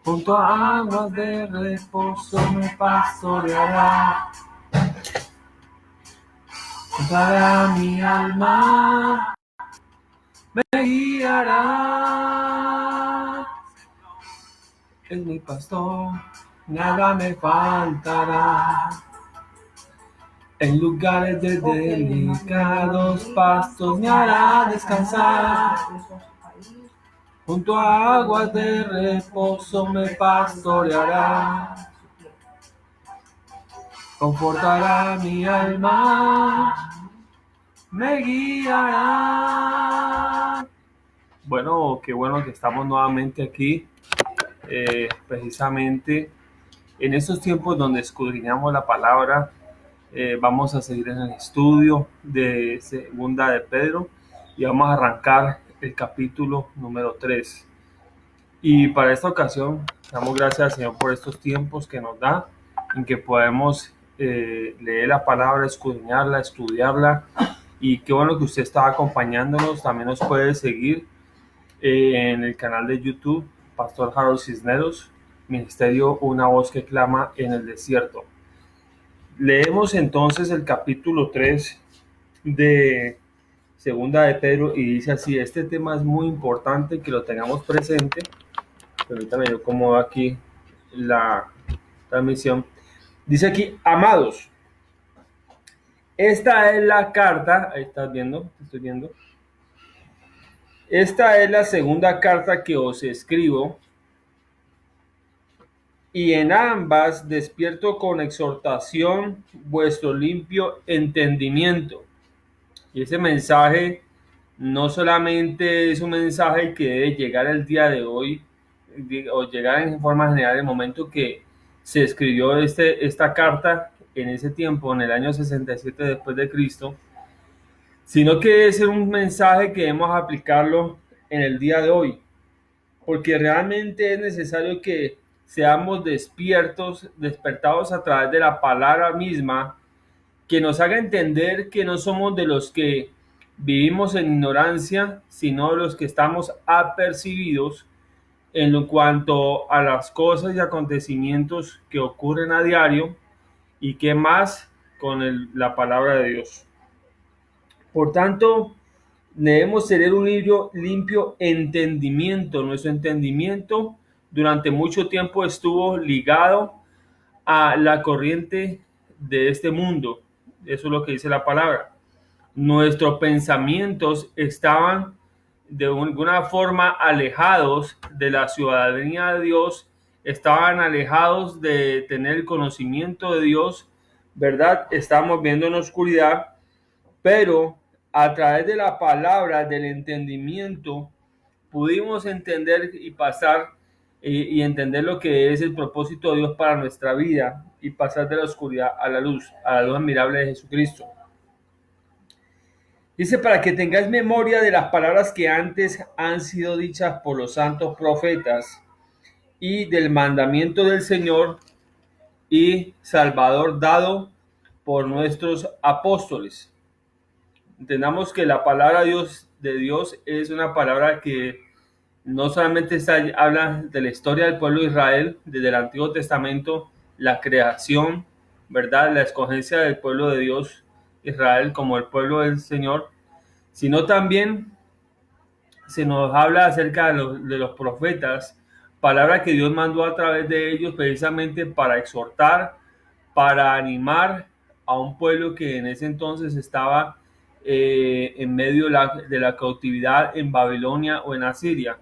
Junto a aguas de reposo me pastoreará. Juntará mi alma, me guiará. Es mi pastor, nada me faltará. En lugares de delicados pastos me hará descansar. Junto a aguas de reposo me pastoreará. Confortará mi alma, me guiará. Bueno, qué bueno que estamos nuevamente aquí, precisamente en estos tiempos donde escudriñamos la palabra. Vamos a seguir en el estudio de Segunda de Pedro y vamos a arrancar el capítulo número 3. Y para esta ocasión, damos gracias al Señor por estos tiempos que nos da, en que podemos leer la palabra, escudriñarla, estudiarla. Y qué bueno que usted está acompañándonos. También nos puede seguir en el canal de YouTube, Pastor Harold Cisneros, Ministerio Una Voz que Clama en el Desierto. Leemos entonces el capítulo 3 de Segunda de Pedro y dice así: este tema es muy importante que lo tengamos presente. Permítame, yo acomodo aquí la transmisión. Dice aquí: amados, esta es la carta, ahí estás viendo, estoy viendo. Esta es la segunda carta que os escribo, y en ambas despierto con exhortación vuestro limpio entendimiento. Y ese mensaje no solamente es un mensaje que debe llegar el día de hoy, o llegar en forma general en el momento que se escribió esta carta en ese tiempo, en el año 67 después de Cristo, sino que debe ser un mensaje que debemos aplicarlo en el día de hoy, porque realmente es necesario que seamos despertados a través de la palabra misma, que nos haga entender que no somos de los que vivimos en ignorancia, sino de los que estamos apercibidos en lo cuanto a las cosas y acontecimientos que ocurren a diario, y que más con la palabra de Dios. Por tanto, debemos tener un limpio entendimiento. Nuestro entendimiento durante mucho tiempo estuvo ligado a la corriente de este mundo. Eso es lo que dice la palabra. Nuestros pensamientos estaban de alguna forma alejados de la ciudadanía de Dios, estaban alejados de tener el conocimiento de Dios, ¿verdad? Estamos viendo en oscuridad, pero a través de la palabra, del entendimiento, pudimos entender y pasar y entender lo que es el propósito de Dios para nuestra vida y pasar de la oscuridad a la luz admirable de Jesucristo. Dice: para que tengáis memoria de las palabras que antes han sido dichas por los santos profetas, y del mandamiento del Señor y Salvador dado por nuestros apóstoles. Entendamos que la palabra de Dios es una palabra que no solamente habla de la historia del pueblo de Israel desde el Antiguo Testamento, la creación, ¿verdad? La escogencia del pueblo de Dios, Israel, como el pueblo del Señor, sino también se nos habla acerca de los profetas, palabra que Dios mandó a través de ellos precisamente para exhortar, para animar a un pueblo que en ese entonces estaba en medio de la cautividad en Babilonia o en Asiria.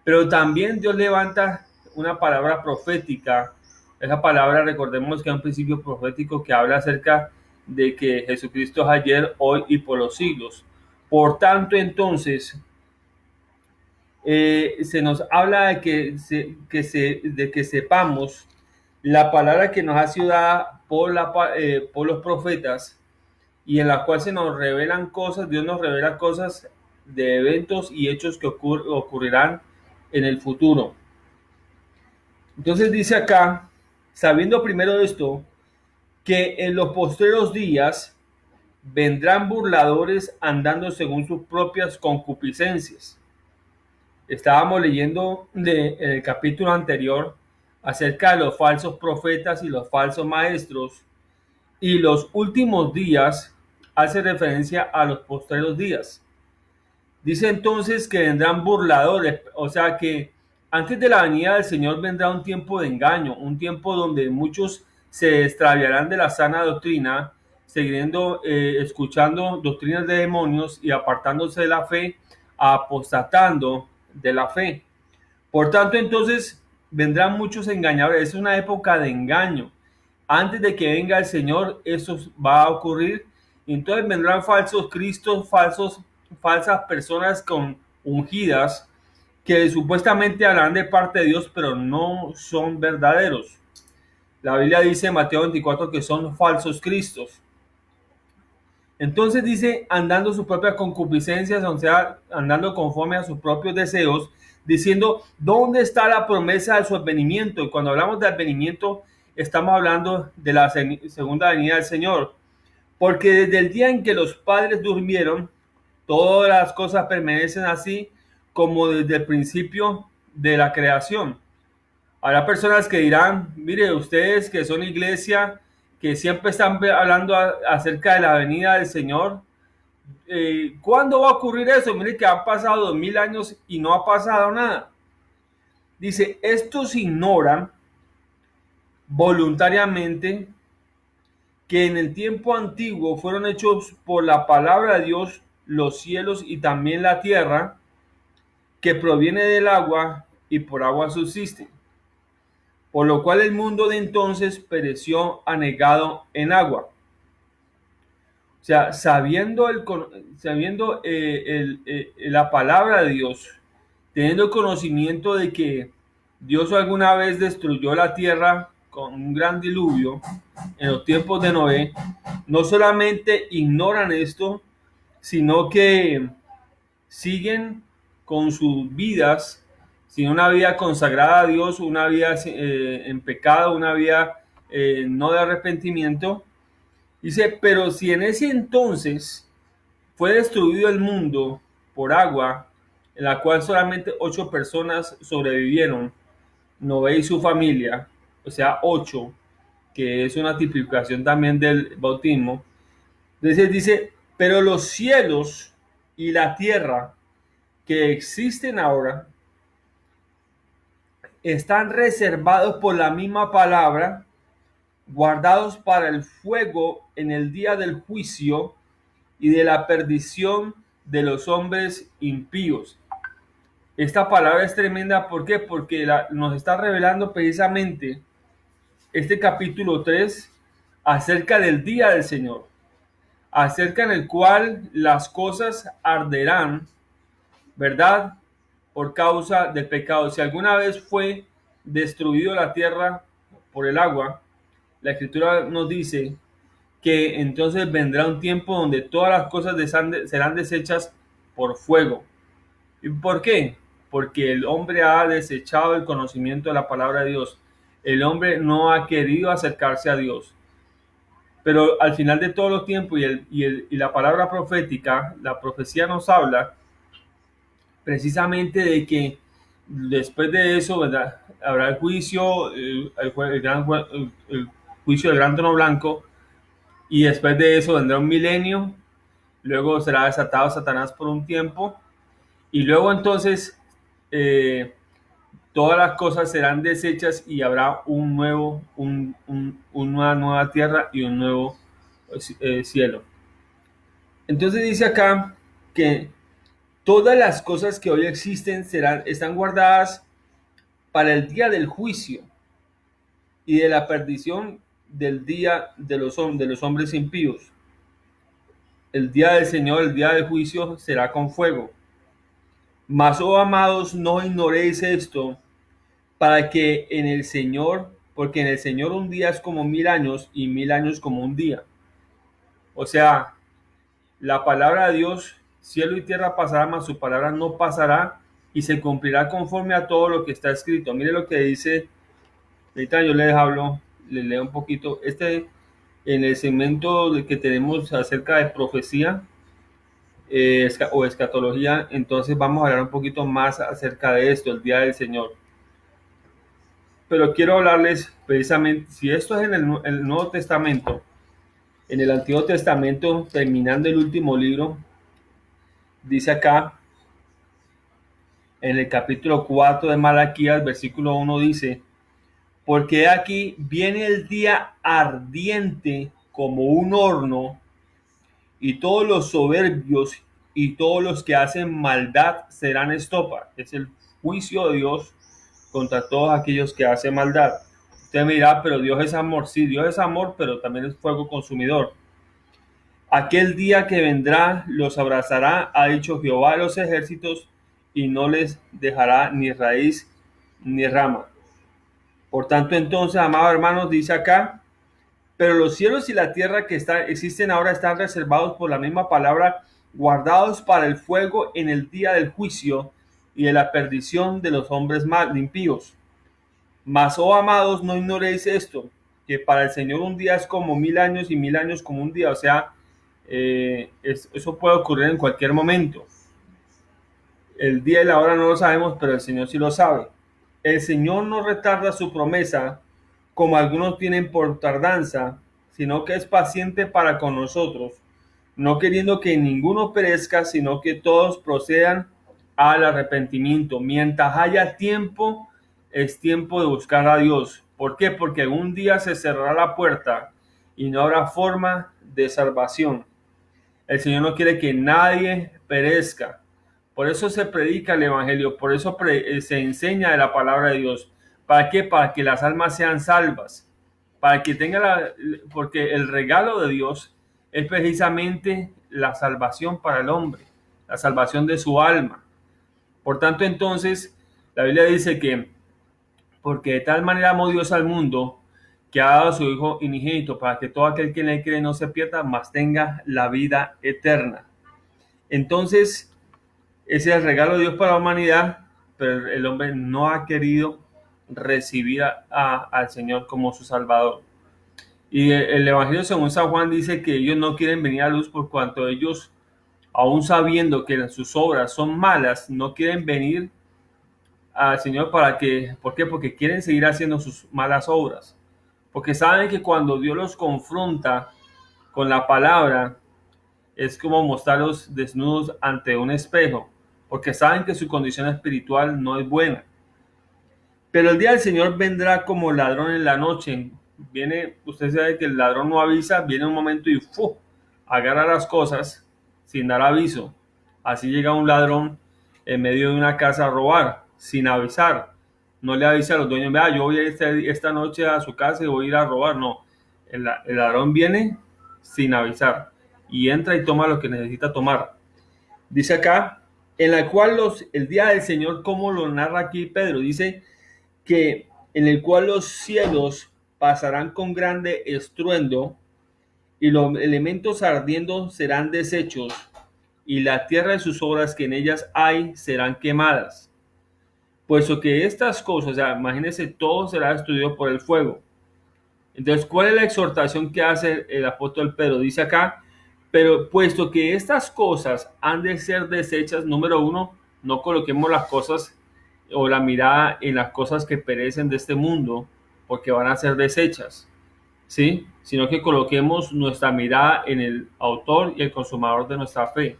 Pero también Dios levanta una palabra profética. Esa palabra, recordemos que es un principio profético que habla acerca de que Jesucristo es ayer, hoy y por los siglos. Por tanto, entonces, se nos habla de que sepamos la palabra que nos ha sido dada por los profetas, y en la cual se nos revelan cosas. Dios nos revela cosas de eventos y hechos que ocurrirán en el futuro. Entonces dice acá: sabiendo primero esto, que en los postreros días vendrán burladores andando según sus propias concupiscencias, Estábamos leyendo en el capítulo anterior acerca de los falsos profetas y los falsos maestros, y los últimos días hace referencia a los postreros días. Dice entonces que vendrán burladores, o sea que antes de la venida del Señor vendrá un tiempo de engaño, un tiempo donde muchos se extraviarán de la sana doctrina, siguiendo, escuchando doctrinas de demonios y apartándose de la fe, apostatando de la fe. Por tanto, entonces vendrán muchos engañadores. Es una época de engaño. Antes de que venga el Señor, eso va a ocurrir. Entonces vendrán falsos cristos, falsas personas con ungidas que supuestamente hablarán de parte de Dios, pero no son verdaderos. La Biblia dice en Mateo 24 que son falsos cristos. Entonces dice, andando sus propias concupiscencias, o sea, andando conforme a sus propios deseos, diciendo, ¿dónde está la promesa de su advenimiento? Y cuando hablamos de advenimiento, estamos hablando de la segunda venida del Señor. Porque desde el día en que los padres durmieron, todas las cosas permanecen así como desde el principio de la creación. Habrá personas que dirán, mire, ustedes que son iglesia, que siempre están hablando acerca de la venida del Señor, ¿cuándo va a ocurrir eso? Mire que han pasado 2000 años y no ha pasado nada. Dice, estos ignoran voluntariamente que en el tiempo antiguo fueron hechos por la palabra de Dios los cielos y también la tierra, que proviene del agua y por agua subsiste. Por lo cual el mundo de entonces pereció anegado en agua. O sea, sabiendo la palabra de Dios, teniendo conocimiento de que Dios alguna vez destruyó la tierra con un gran diluvio en los tiempos de Noé, no solamente ignoran esto, sino que siguen con sus vidas, sin una vida consagrada a Dios, una vida en pecado, una vida no de arrepentimiento. Dice, pero si en ese entonces fue destruido el mundo por agua, en la cual solamente 8 personas sobrevivieron, Noé y su familia, o sea, 8, que es una tipificación también del bautismo. Entonces dice, pero los cielos y la tierra que existen ahora están reservados por la misma palabra, guardados para el fuego en el día del juicio y de la perdición de los hombres impíos. Esta palabra es tremenda, ¿por qué? Porque nos está revelando precisamente este capítulo 3 acerca del día del Señor, acerca en el cual las cosas arderán, ¿verdad? Por causa del pecado. Si alguna vez fue destruido la tierra por el agua, la Escritura nos dice que entonces vendrá un tiempo donde todas las cosas serán deshechas por fuego. ¿Y por qué? Porque el hombre ha desechado el conocimiento de la palabra de Dios. El hombre no ha querido acercarse a Dios. Pero al final de todos los tiempos y la palabra profética, la profecía nos habla precisamente de que después de eso, ¿verdad? Habrá el juicio, el juicio del gran trono blanco, y después de eso vendrá un milenio, luego será desatado Satanás por un tiempo, y luego entonces todas las cosas serán deshechas y habrá una nueva tierra y un nuevo cielo. Entonces dice acá que todas las cosas que hoy existen están guardadas para el día del juicio y de la perdición del día de los hombres impíos. El día del Señor, el día del juicio, será con fuego. Mas, oh amados, no ignoréis esto, para que en el Señor, porque en el Señor un día es como 1000 años y 1000 años como un día. O sea, la palabra de Dios, cielo y tierra pasará, mas su palabra no pasará y se cumplirá conforme a todo lo que está escrito. Mire lo que dice, ahorita yo les hablo, les leo un poquito. En el segmento que tenemos acerca de profecía, o escatología, entonces vamos a hablar un poquito más acerca de esto, el día del Señor. Pero quiero hablarles precisamente, si esto es en el Nuevo Testamento, en el Antiguo Testamento, terminando el último libro, dice acá, en el capítulo 4 de Malaquías, versículo 1 dice, porque aquí viene el día ardiente como un horno, y todos los soberbios y todos los que hacen maldad serán estopa. Es el juicio de Dios contra todos aquellos que hacen maldad. Usted me dirá, pero Dios es amor. Sí, Dios es amor, pero también es fuego consumidor. Aquel día que vendrá los abrazará, ha dicho Jehová de los ejércitos, y no les dejará ni raíz ni rama. Por tanto, entonces, amados hermanos, dice acá, pero los cielos y la tierra que existen ahora están reservados por la misma palabra, guardados para el fuego en el día del juicio y de la perdición de los hombres más impíos. Mas, oh amados, no ignoréis esto, que para el Señor un día es como 1000 años y 1000 años como un día. O sea, eso puede ocurrir en cualquier momento. El día y la hora no lo sabemos, pero el Señor sí lo sabe. El Señor no retarda su promesa, como algunos tienen por tardanza, sino que es paciente para con nosotros, no queriendo que ninguno perezca, sino que todos procedan al arrepentimiento. Mientras haya tiempo, es tiempo de buscar a Dios. ¿Por qué? Porque un día se cerrará la puerta y no habrá forma de salvación. El Señor no quiere que nadie perezca. Por eso se predica el Evangelio, por eso se enseña de la palabra de Dios. ¿Para qué? Para que las almas sean salvas. Para que porque el regalo de Dios es precisamente la salvación para el hombre, la salvación de su alma. Por tanto, entonces, la Biblia dice que porque de tal manera amó Dios al mundo, que ha dado a su Hijo unigénito, para que todo aquel que en él cree no se pierda, mas tenga la vida eterna. Entonces, ese es el regalo de Dios para la humanidad, pero el hombre no ha querido recibir al Señor como su Salvador. Y el Evangelio según San Juan dice que ellos no quieren venir a luz por cuanto ellos, aún sabiendo que sus obras son malas, no quieren venir al Señor ¿por qué? Porque quieren seguir haciendo sus malas obras. Porque saben que cuando Dios los confronta con la palabra, es como mostrarlos desnudos ante un espejo, porque saben que su condición espiritual no es buena. Pero el día del Señor vendrá como ladrón en la noche. Usted sabe que el ladrón no avisa, viene un momento y agarra las cosas sin dar aviso. Así llega un ladrón en medio de una casa a robar, sin avisar. No le avisa a los dueños, vea, yo voy a ir esta noche a su casa y voy a ir a robar. No, el ladrón viene sin avisar y entra y toma lo que necesita tomar. Dice acá, en la cual el día del Señor, como lo narra aquí Pedro, dice que en el cual los cielos pasarán con grande estruendo y los elementos ardiendo serán deshechos y la tierra y sus obras que en ellas hay serán quemadas. Puesto que estas cosas, o sea, imagínense, todo será destruido por el fuego. Entonces, ¿cuál es la exhortación que hace el apóstol Pedro? Dice acá, pero puesto que estas cosas han de ser deshechas, número uno, no coloquemos las cosas o la mirada en las cosas que perecen de este mundo, porque van a ser deshechas, ¿sí? Sino que coloquemos nuestra mirada en el autor y el consumador de nuestra fe.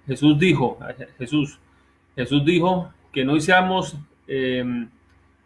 Jesús dijo, Jesús, Jesús dijo que no hiciéramos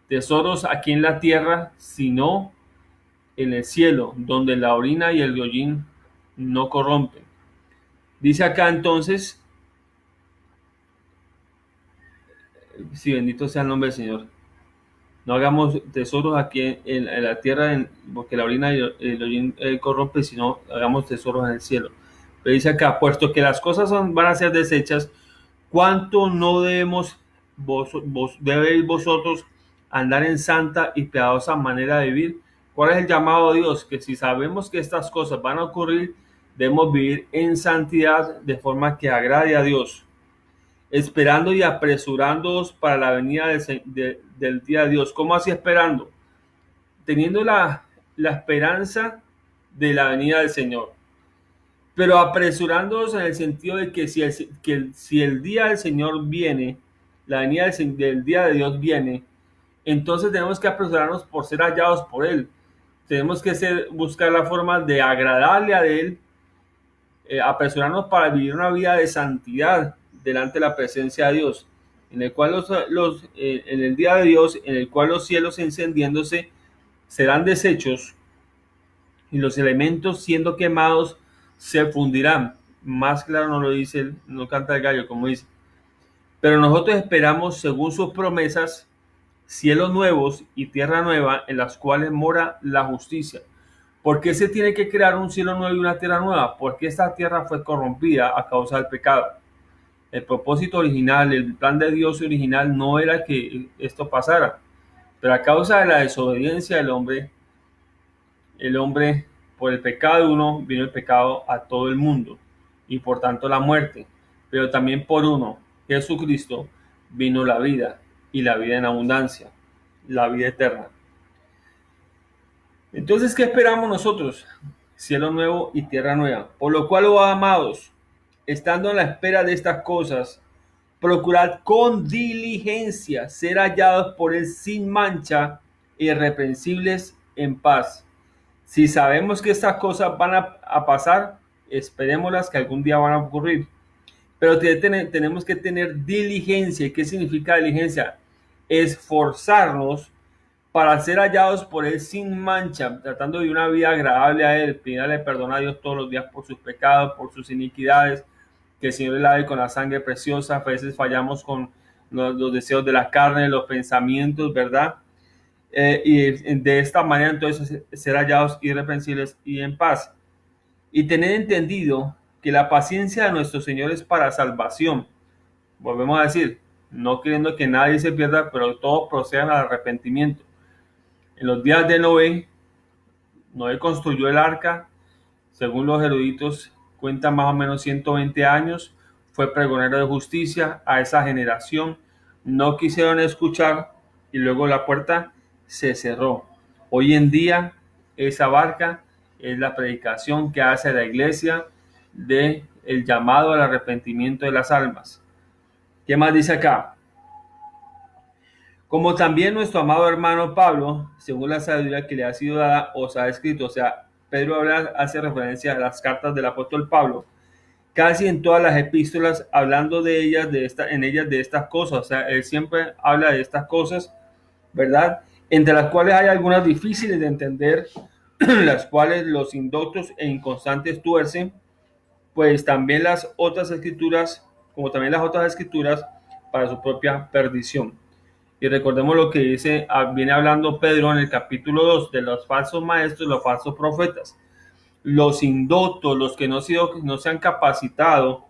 tesoros aquí en la tierra, sino en el cielo, donde la orina y el hollín no corrompen. Dice acá entonces, si bendito sea el nombre del Señor, no hagamos tesoros aquí en la tierra, porque la orina y el hollín corrompe, sino hagamos tesoros en el cielo. Pero dice acá, puesto que las cosas van a ser desechas, ¿cuánto no debéis vosotros andar en santa y piadosa manera de vivir? ¿Cuál es el llamado de Dios? Que si sabemos que estas cosas van a ocurrir, debemos vivir en santidad de forma que agrade a Dios, esperando y apresurándonos para la venida del día de Dios. ¿Cómo así esperando? Teniendo la esperanza de la venida del Señor. pero apresurándonos en el sentido de que si el día del Señor viene, la venida del día de Dios viene, entonces tenemos que apresurarnos por ser hallados por Él. Tenemos que buscar la forma de agradarle a Él, apresurarnos para vivir una vida de santidad delante de la presencia de Dios, en el cual en el día de Dios, en el cual los cielos encendiéndose serán deshechos y los elementos siendo quemados se fundirán. Más claro no lo dice, no canta el gallo, como dice. Pero nosotros esperamos, según sus promesas, cielos nuevos y tierra nueva en las cuales mora la justicia. ¿Por qué se tiene que crear un cielo nuevo y una tierra nueva? Porque esta tierra fue corrompida a causa del pecado. El propósito original, el plan de Dios original no era que esto pasara, pero a causa de la desobediencia del hombre, el hombre, por el pecado de uno, vino el pecado a todo el mundo y por tanto la muerte. Pero también por uno, Jesucristo, vino la vida y la vida en abundancia, la vida eterna. Entonces, ¿qué esperamos nosotros? Cielo nuevo y tierra nueva. Por lo cual, oh amados, estando en la espera de estas cosas, procurad con diligencia ser hallados por él sin mancha, irreprensibles en paz. Si sabemos que estas cosas van a pasar, esperémoslas que algún día van a ocurrir. Pero tenemos que tener diligencia. ¿Qué significa diligencia? Esforzarnos para ser hallados por él sin mancha, tratando de una vida agradable a él, pidiéndole perdón a Dios todos los días por sus pecados, por sus iniquidades, que el Señor le lave con la sangre preciosa. A veces fallamos con los deseos de la carne, los pensamientos, ¿verdad? Y de esta manera entonces ser hallados irreprensibles y en paz. Y tener entendido que la paciencia de nuestro Señor es para salvación. Volvemos a decir, no queriendo que nadie se pierda, pero todos procedan al arrepentimiento. En los días de Noé construyó el arca, según los eruditos, cuenta más o menos 120 años, fue pregonero de justicia a esa generación, no quisieron escuchar y luego la puerta se cerró. Hoy en día esa barca es la predicación que hace la iglesia de el llamado al arrepentimiento de las almas. ¿Qué más dice acá? Como también nuestro amado hermano Pablo, según la sabiduría que le ha sido dada, os ha escrito. O sea, Pedro hace referencia a las cartas del apóstol Pablo, casi en todas las epístolas, hablando de ellas, en ellas de estas cosas. O sea, él siempre habla de estas cosas, ¿verdad? Entre las cuales hay algunas difíciles de entender, las cuales los indoctos e inconstantes tuercen, pues también las otras escrituras, como también las otras escrituras, para su propia perdición. Y recordemos lo que viene hablando Pedro en el capítulo 2 de los falsos maestros, los falsos profetas. Los indoctos, los que no se han capacitado,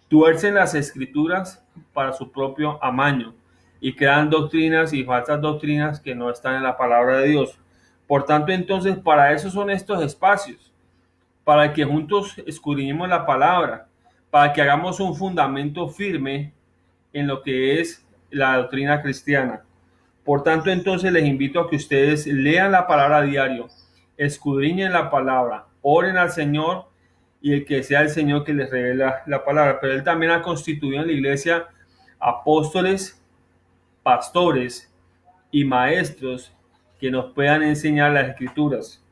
tuercen las escrituras para su propio amaño y crean doctrinas y falsas doctrinas que no están en la palabra de Dios. Por tanto, entonces, para eso son estos espacios, para que juntos escudriñemos la palabra, para que hagamos un fundamento firme en lo que es la doctrina cristiana. Por tanto, entonces les invito a que ustedes lean la palabra a diario, escudriñen la palabra, oren al Señor y el que sea el Señor que les revela la palabra. Pero Él también ha constituido en la iglesia apóstoles, pastores y maestros que nos puedan enseñar las escrituras.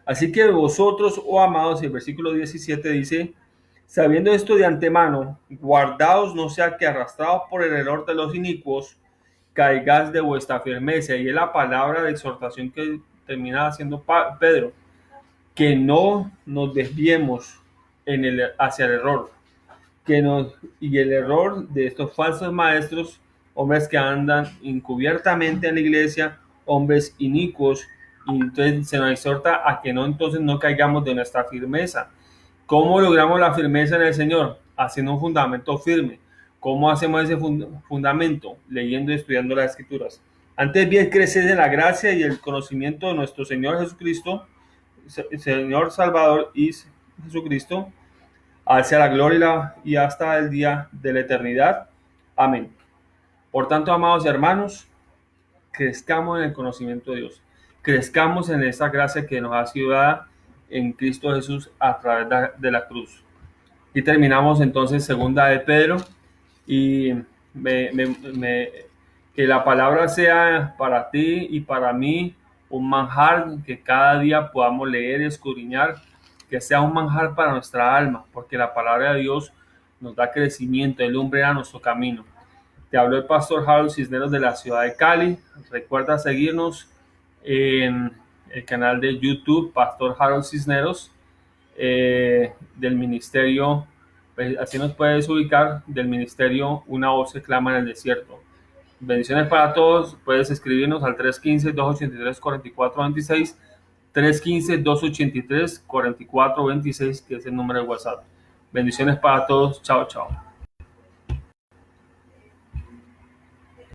Así que vosotros, oh amados, el versículo 17 dice, sabiendo esto de antemano, guardaos no sea que arrastrados por el error de los inicuos, caigáis de vuestra firmeza. Y es la palabra de exhortación que termina haciendo Pedro, que no nos desviemos hacia el error, y el error de estos falsos maestros, hombres que andan encubiertamente en la iglesia, hombres inicuos, y entonces se nos exhorta a que entonces no caigamos de nuestra firmeza. ¿Cómo logramos la firmeza en el Señor? Haciendo un fundamento firme. ¿Cómo hacemos ese fundamento? Leyendo y estudiando las Escrituras. Antes bien, crecer en la gracia y el conocimiento de nuestro Señor Jesucristo, Señor Salvador y Jesucristo, hacia la gloria y hasta el día de la eternidad. Amén. Por tanto, amados hermanos, crezcamos en el conocimiento de Dios. Crezcamos en esta gracia que nos ha sido dada en Cristo Jesús a través de la cruz. Y terminamos entonces segunda de Pedro y me, me, me, que la palabra sea para ti y para mí un manjar que cada día podamos leer y escudriñar, que sea un manjar para nuestra alma, porque la palabra de Dios nos da crecimiento, ilumina nuestro camino. Te habló el pastor Harold Cisneros de la ciudad de Cali. Recuerda seguirnos en el canal de YouTube Pastor Harold Cisneros, del ministerio, pues, así nos puedes ubicar, del ministerio Una voz que clama en el desierto. Bendiciones para todos. Puedes escribirnos al 315-283-4426, 315-283-4426, que es el número de WhatsApp. Bendiciones para todos. Chao, chao.